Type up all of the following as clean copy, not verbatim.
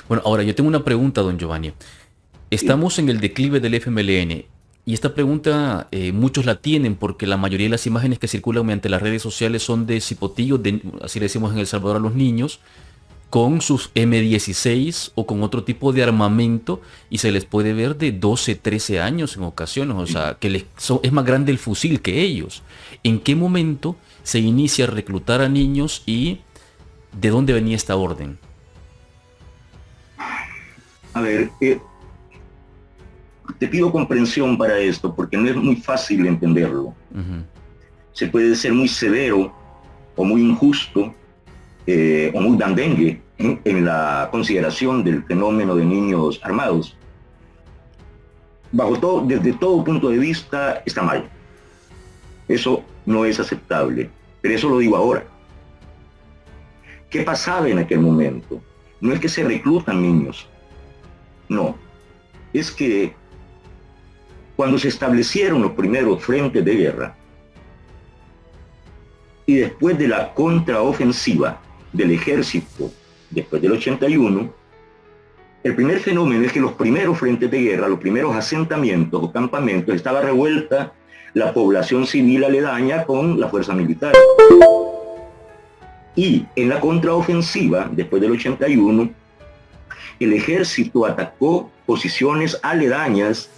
Bueno, ahora yo tengo una pregunta, don Giovanni. Sí, Estamos en el declive del FMLN y esta pregunta muchos la tienen porque la mayoría de las imágenes que circulan mediante las redes sociales son de cipotillos, así le decimos en El Salvador a los niños, con sus M16 o con otro tipo de armamento y se les puede ver de 12, 13 años en ocasiones, o sí. sea, que es más grande el fusil que ellos. ¿En qué momento se inicia a reclutar a niños y de dónde venía esta orden? A ver, te pido comprensión para esto porque no es muy fácil entenderlo. Ujú. Se puede ser muy severo o muy injusto o muy blandengue en la consideración del fenómeno de niños armados. Bajo todo, desde todo punto de vista, está mal. Eso no es aceptable. Pero eso lo digo ahora. ¿Qué pasaba en aquel momento? No es que se reclutan niños, no. Es que cuando se establecieron los primeros frentes de guerra y después de la contraofensiva del ejército, después del 81, el primer fenómeno es que los primeros frentes de guerra, los primeros asentamientos o campamentos, estaba revuelta la población civil aledaña con la fuerza militar. Y en la contraofensiva, después del 81, el ejército atacó posiciones aledañas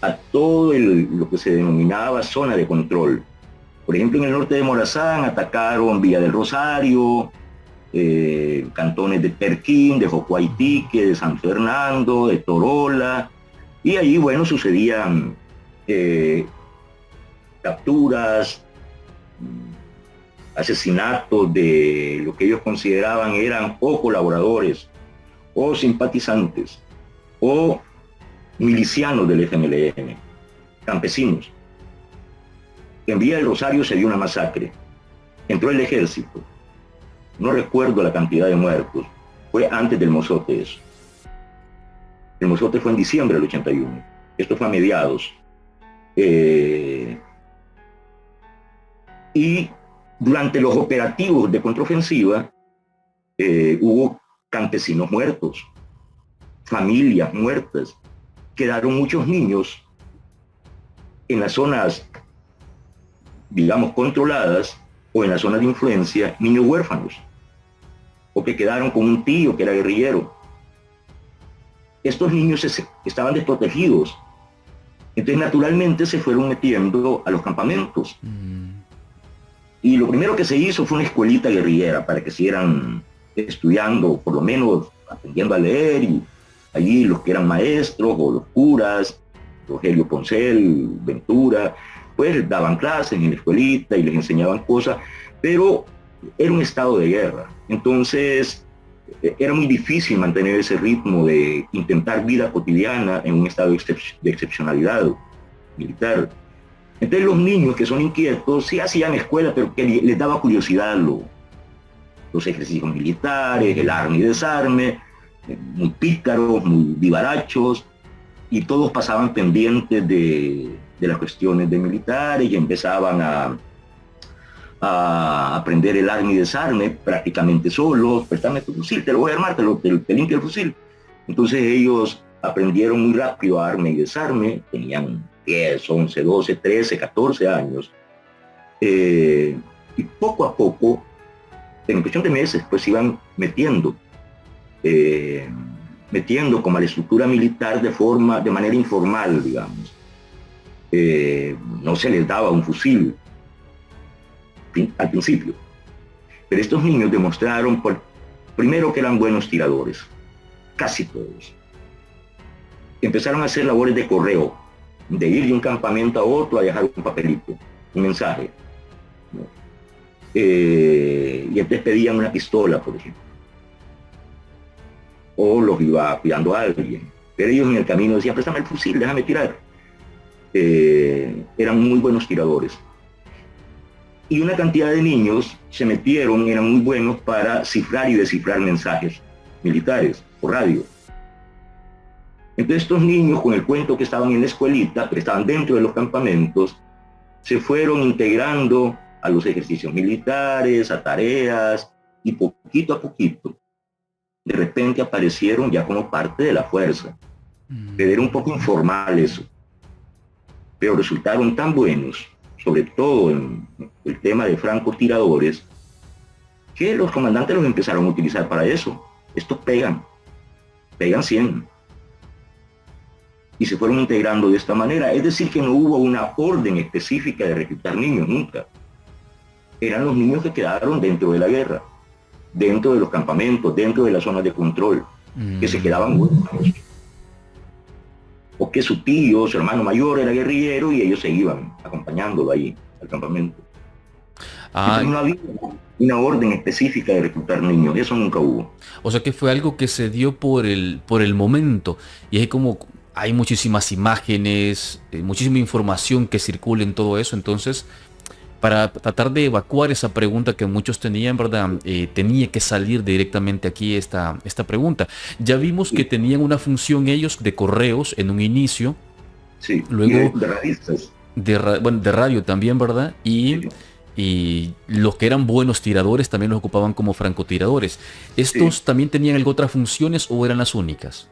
a todo lo que se denominaba zona de control. Por ejemplo, en el norte de Morazán atacaron Villa del Rosario, cantones de Perquín, de Jocuaitique, de San Fernando, de Torola, y allí, bueno, sucedían eh, capturas, asesinatos de lo que ellos consideraban eran o colaboradores, o simpatizantes, o milicianos del FMLN, campesinos. En Villa del Rosario se dio una masacre. Entró el ejército. No recuerdo la cantidad de muertos. Fue antes del mozote eso. El mozote fue en diciembre del 81. Esto fue a mediados. Eh, y durante los operativos de contraofensiva hubo campesinos muertos, familias muertas. Quedaron muchos niños en las zonas, digamos, controladas o en las zonas de influencia, niños huérfanos, o que quedaron con un tío que era guerrillero. Estos niños estaban desprotegidos, entonces naturalmente se fueron metiendo a los campamentos. Mm. Y lo primero que se hizo fue una escuelita guerrillera para que siguieran estudiando, por lo menos aprendiendo a leer, y allí los que eran maestros o los curas, Rogelio Poncel, Ventura, pues daban clases en la escuelita y les enseñaban cosas, pero era un estado de guerra. Entonces, era muy difícil mantener ese ritmo de intentar vida cotidiana en un estado de excepcionalidad militar. Entonces los niños que son inquietos sí hacían escuela, pero que les daba curiosidad los ejercicios militares, el arma y desarme, muy pícaros, muy vivarachos, y todos pasaban pendientes de las cuestiones de militares y empezaban a aprender el arma y desarme prácticamente solos. Préstame tu fusil, te lo voy a armar, te limpio el fusil. Entonces ellos aprendieron muy rápido a arma y desarme, tenían 10, 11, 12, 13, 14 años. Y poco a poco, en cuestión de meses, pues iban eh, metiendo como a la estructura militar de manera informal, digamos. No se les daba un fusil al principio, pero estos niños demostraron primero que eran buenos tiradores, casi todos. Empezaron a hacer labores de correo, de ir de un campamento a otro a dejar un papelito, un mensaje, ¿no? Y entonces pedían una pistola, por ejemplo, o los iba cuidando a alguien, pero ellos en el camino decían, préstame el fusil, déjame tirar. Eran muy buenos tiradores. Y una cantidad de niños se metieron, eran muy buenos para cifrar y descifrar mensajes militares por radio. Entonces estos niños, con el cuento que estaban en la escuelita, pero estaban dentro de los campamentos, se fueron integrando a los ejercicios militares, a tareas, y poquito a poquito de repente aparecieron ya como parte de la fuerza. Pero era un poco informal eso. Pero resultaron tan buenos, sobre todo en el tema de francotiradores, que los comandantes los empezaron a utilizar para eso. Estos pegan 100. Y se fueron integrando de esta manera. Es decir, que no hubo una orden específica de reclutar niños nunca. Eran los niños que quedaron dentro de la guerra, dentro de los campamentos, dentro de las zonas de control, que se quedaban huérfanos. O que su tío, su hermano mayor era guerrillero y ellos se iban acompañándolo ahí al campamento. Entonces no había una orden específica de reclutar niños, eso nunca hubo. O sea que fue algo que se dio por el momento. Y es como hay muchísimas imágenes, muchísima información que circula en todo eso. Entonces, para tratar de evacuar esa pregunta que muchos tenían, ¿verdad? Tenía que salir directamente aquí esta pregunta. Ya vimos que tenían una función ellos de correos en un inicio. Sí, luego de radistas. De radio también, ¿verdad? Y los que eran buenos tiradores también los ocupaban como francotiradores. ¿Estos también tenían alguna otras funciones o eran las únicas?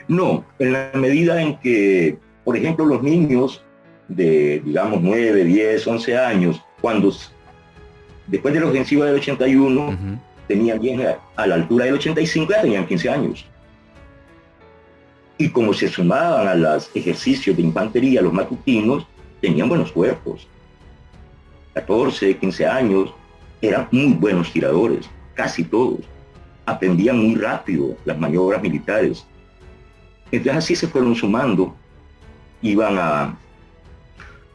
No, en la medida en que, por ejemplo, los niños de, digamos, 9, 10, 11 años, cuando después de la ofensiva del 81, tenían bien a la altura del 85, ya tenían 15 años. Y como se sumaban a los ejercicios de infantería, los matutinos, tenían buenos cuerpos. 14, 15 años, eran muy buenos tiradores, casi todos. Aprendían muy rápido las maniobras militares. Entonces así se fueron sumando, iban a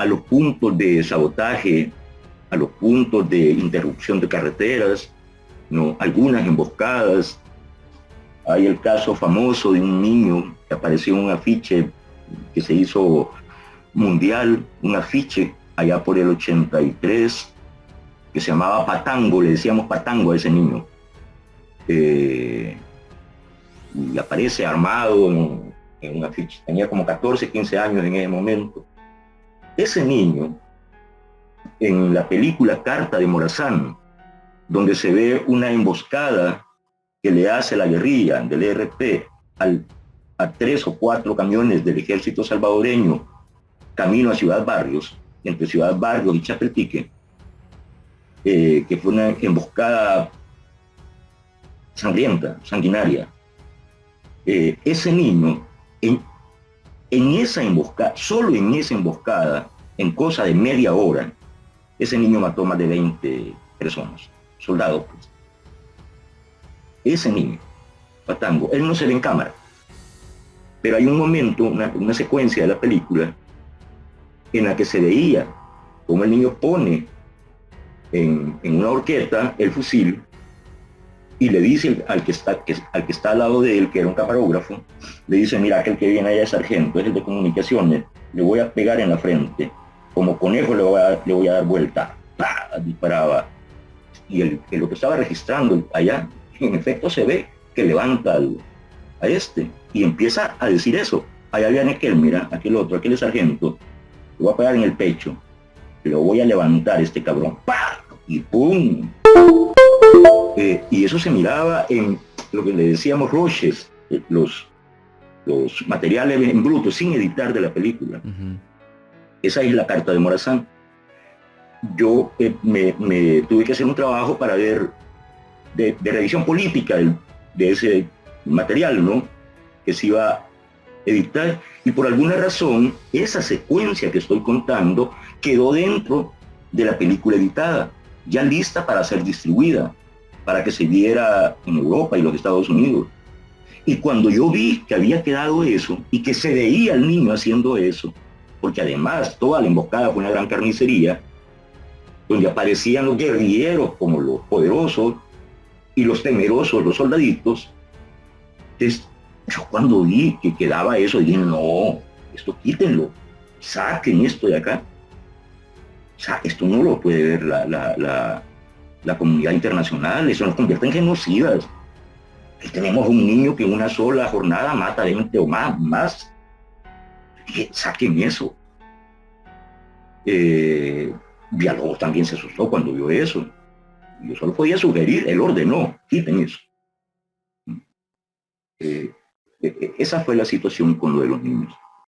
los puntos de sabotaje, a los puntos de interrupción de carreteras, ¿no? Algunas emboscadas. Hay el caso famoso de un niño que apareció en un afiche que se hizo mundial, un afiche allá por el 83, que se llamaba Patango, le decíamos Patango a ese niño. Y aparece armado en un afiche, tenía como 14, 15 años en ese momento. Ese niño, en la película Carta de Morazán, donde se ve una emboscada que le hace la guerrilla del ERP a 3 o 4 camiones del ejército salvadoreño camino a Ciudad Barrios, entre Ciudad Barrios y Chapeltique, que fue una emboscada sangrienta, sanguinaria. Ese niño, en esa emboscada, solo en esa emboscada, en cosa de media hora, ese niño mató más de 20 personas, soldados. Pues. Ese niño, Patango, él no se ve en cámara, pero hay un momento, una secuencia de la película, en la que se veía cómo el niño pone en una horqueta el fusil y le dice al que está al lado de él, que era un camarógrafo, le dice: mira, aquel que viene allá es sargento, es el de comunicaciones, le voy a pegar en la frente, como conejo le voy a dar vuelta. ¡Pah! Disparaba. Y lo que estaba registrando allá, en efecto se ve que levanta a este y empieza a decir eso. Allá viene aquel, mira, aquel otro, aquel es sargento, le voy a pegar en el pecho, lo voy a levantar este cabrón. ¡Pah! Y ¡pum! Y eso se miraba en lo que le decíamos roches, los materiales en bruto, sin editar de la película. Esa es la Carta de Morazán. Yo me tuve que hacer un trabajo para ver de revisión política de ese material, ¿no? Que se iba a editar, y por alguna razón esa secuencia que estoy contando quedó dentro de la película editada, ya lista para ser distribuida, para que se viera en Europa y los Estados Unidos. Y cuando yo vi que había quedado eso y que se veía al niño haciendo eso, porque además toda la emboscada fue una gran carnicería, donde aparecían los guerrilleros como los poderosos y los temerosos, los soldaditos. Entonces, yo cuando vi que quedaba eso, dije: no, esto quítenlo, saquen esto de acá. O sea, esto no lo puede ver la comunidad internacional, eso nos convierte en genocidas. Aquí tenemos un niño que en una sola jornada mata 20 o más. Dije: saquen eso. Villalobos también se asustó cuando vio eso. Yo solo podía sugerir, él ordenó: quiten eso. Esa fue la situación con lo de los niños.